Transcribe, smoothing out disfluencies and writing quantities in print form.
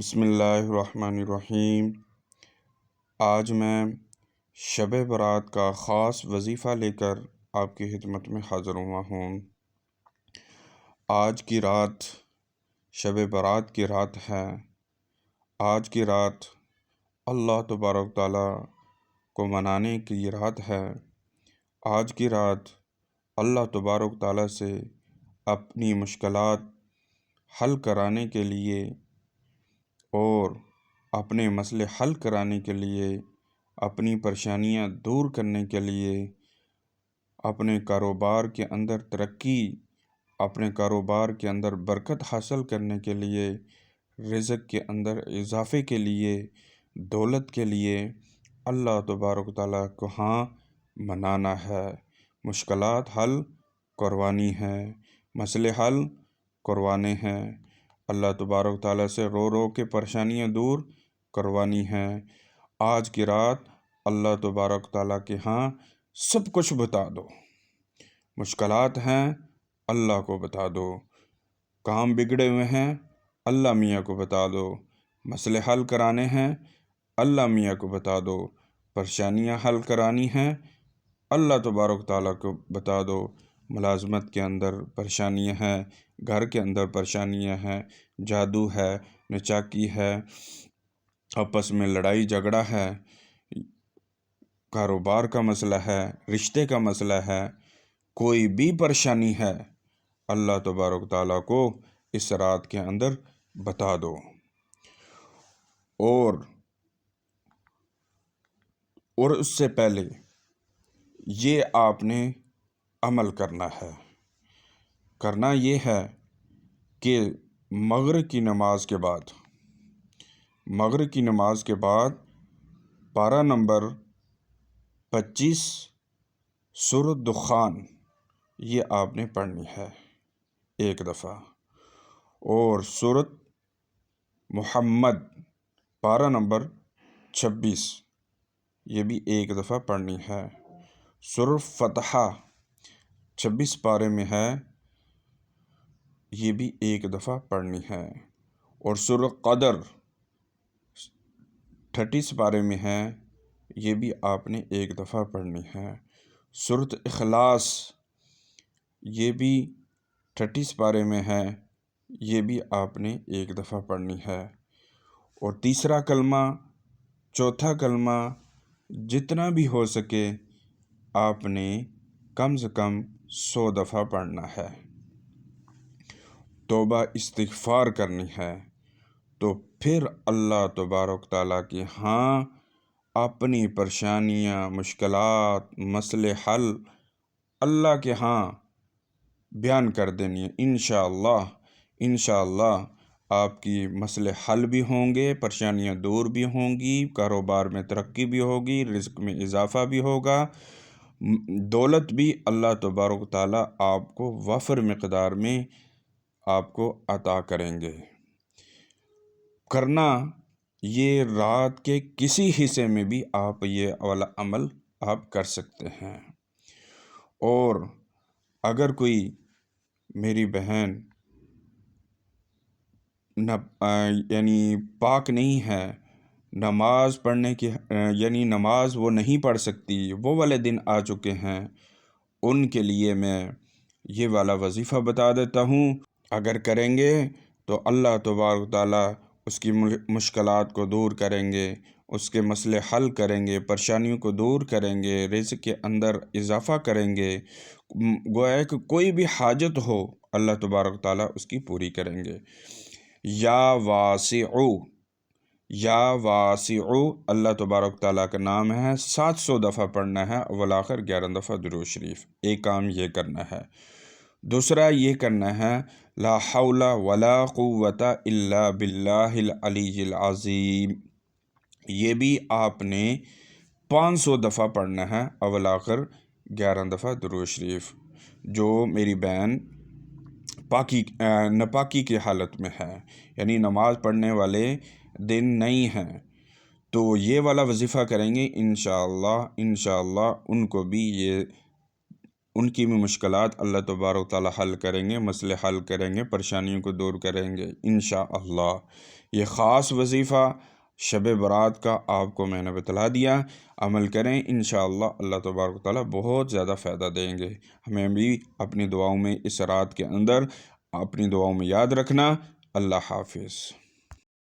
بسم اللہ الرحمن الرحیم۔ آج میں شب برات کا خاص وظیفہ لے کر آپ کی خدمت میں حاضر ہوا ہوں۔ آج کی رات شب برات کی رات ہے۔ آج کی رات اللہ تبارک تعالیٰ کو منانے کی رات ہے۔ آج کی رات اللہ تبارک تعالیٰ سے اپنی مشکلات حل کرانے کے لیے اور اپنے مسئلے حل کرانے کے لیے، اپنی پریشانیاں دور کرنے کے لیے، اپنے کاروبار کے اندر ترقی، اپنے کاروبار کے اندر برکت حاصل کرنے کے لیے، رزق کے اندر اضافے کے لیے، دولت کے لیے اللہ تبارک تعالیٰ کو منانا ہے، مشکلات حل کروانی ہے، مسئلے حل کروانے ہیں، اللہ تبارک تعالیٰ سے رو رو کے پریشانیاں دور کروانی ہیں۔ آج کی رات اللہ تبارک تعالیٰ کے سب کچھ بتا دو۔ مشکلات ہیں اللہ کو بتا دو، کام بگڑے ہوئے ہیں اللہ میاں کو بتا دو، مسئلے حل کرانے ہیں اللہ میاں کو بتا دو، پریشانیاں حل کرانی ہیں اللہ تبارک تعالیٰ کو بتا دو۔ ملازمت کے اندر پریشانیاں ہیں، گھر کے اندر پریشانیاں ہیں، جادو ہے، نچاکی ہے، آپس میں لڑائی جھگڑا ہے، کاروبار کا مسئلہ ہے، رشتے کا مسئلہ ہے، کوئی بھی پریشانی ہے اللہ تبارک تعالیٰ کو اس رات کے اندر بتا دو۔ اور اس سے پہلے یہ آپ نے عمل کرنا ہے۔ کرنا یہ ہے کہ مغرب کی نماز کے بعد پارہ نمبر 25 سورۃ دخان یہ آپ نے پڑھنی ہے ایک دفعہ، اور سورۃ محمد پارہ نمبر 26 یہ بھی ایک دفعہ پڑھنی ہے۔ سورۃ فتح 26 پارے میں ہے، یہ بھی ایک دفعہ پڑھنی ہے، اور سورۃ قدر 38 پارے میں ہے، یہ بھی آپ نے ایک دفعہ پڑھنی ہے۔ سورۃ اخلاص یہ بھی 38 پارے میں ہے، یہ بھی آپ نے ایک دفعہ پڑھنی ہے، اور تیسرا کلمہ، چوتھا کلمہ جتنا بھی ہو سکے آپ نے کم سے کم 100 دفعہ پڑھنا ہے، توبہ استغفار کرنی ہے، تو پھر اللہ تبارک تعالیٰ کی اپنی پریشانیاں، مشکلات، مسئلے حل اللہ کے بیان کر دینی ہے۔ انشاءاللہ آپ کی مسئلے حل بھی ہوں گے، پریشانیاں دور بھی ہوں گی، کاروبار میں ترقی بھی ہوگی، رزق میں اضافہ بھی ہوگا، دولت بھی اللہ تبارک تعالیٰ آپ کو وافر مقدار میں آپ کو عطا کریں گے۔ کرنا یہ رات کے کسی حصے میں بھی آپ یہ والا عمل آپ کر سکتے ہیں۔ اور اگر کوئی میری بہن یعنی پاک نہیں ہے، نماز پڑھنے کی یعنی نماز وہ نہیں پڑھ سکتی، وہ والے دن آ چکے ہیں، ان کے لیے میں یہ والا وظیفہ بتا دیتا ہوں۔ اگر کریں گے تو اللہ تبارک تعالیٰ اس کی مشکلات کو دور کریں گے، اس کے مسئلے حل کریں گے، پریشانیوں کو دور کریں گے، رزق کے اندر اضافہ کریں گے، گویا کہ کوئی بھی حاجت ہو اللہ تبارک تعالیٰ اس کی پوری کریں گے۔ یا واسعو اللہ تبارک تعالیٰ کا نام ہے، 700 دفعہ پڑھنا ہے، اول آخر 11 دفعہ درود شریف۔ ایک کام یہ کرنا ہے۔ دوسرا یہ کرنا ہے لا حول ولا قوت الا باللہ العلی العظیم، یہ بھی آپ نے 500 دفعہ پڑھنا ہے، اول آخر 11 دفعہ درود شریف۔ جو میری بہن ناپاکی کی حالت میں ہے، یعنی نماز پڑھنے والے دن نہیں ہیں، تو یہ والا وظیفہ کریں گے انشاءاللہ ان کو بھی ان کی بھی مشکلات اللہ تبارک تعالیٰ حل کریں گے، مسئلے حل کریں گے، پریشانیوں کو دور کریں گے انشاءاللہ۔ یہ خاص وظیفہ شب برات کا آپ کو میں نے بتلا دیا، عمل کریں، انشاءاللہ اللہ تبارک و تعالیٰ بہت زیادہ فائدہ دیں گے۔ ہمیں بھی اپنی دعاؤں میں اس رات کے اندر اپنی دعاؤں میں یاد رکھنا۔ اللہ حافظ۔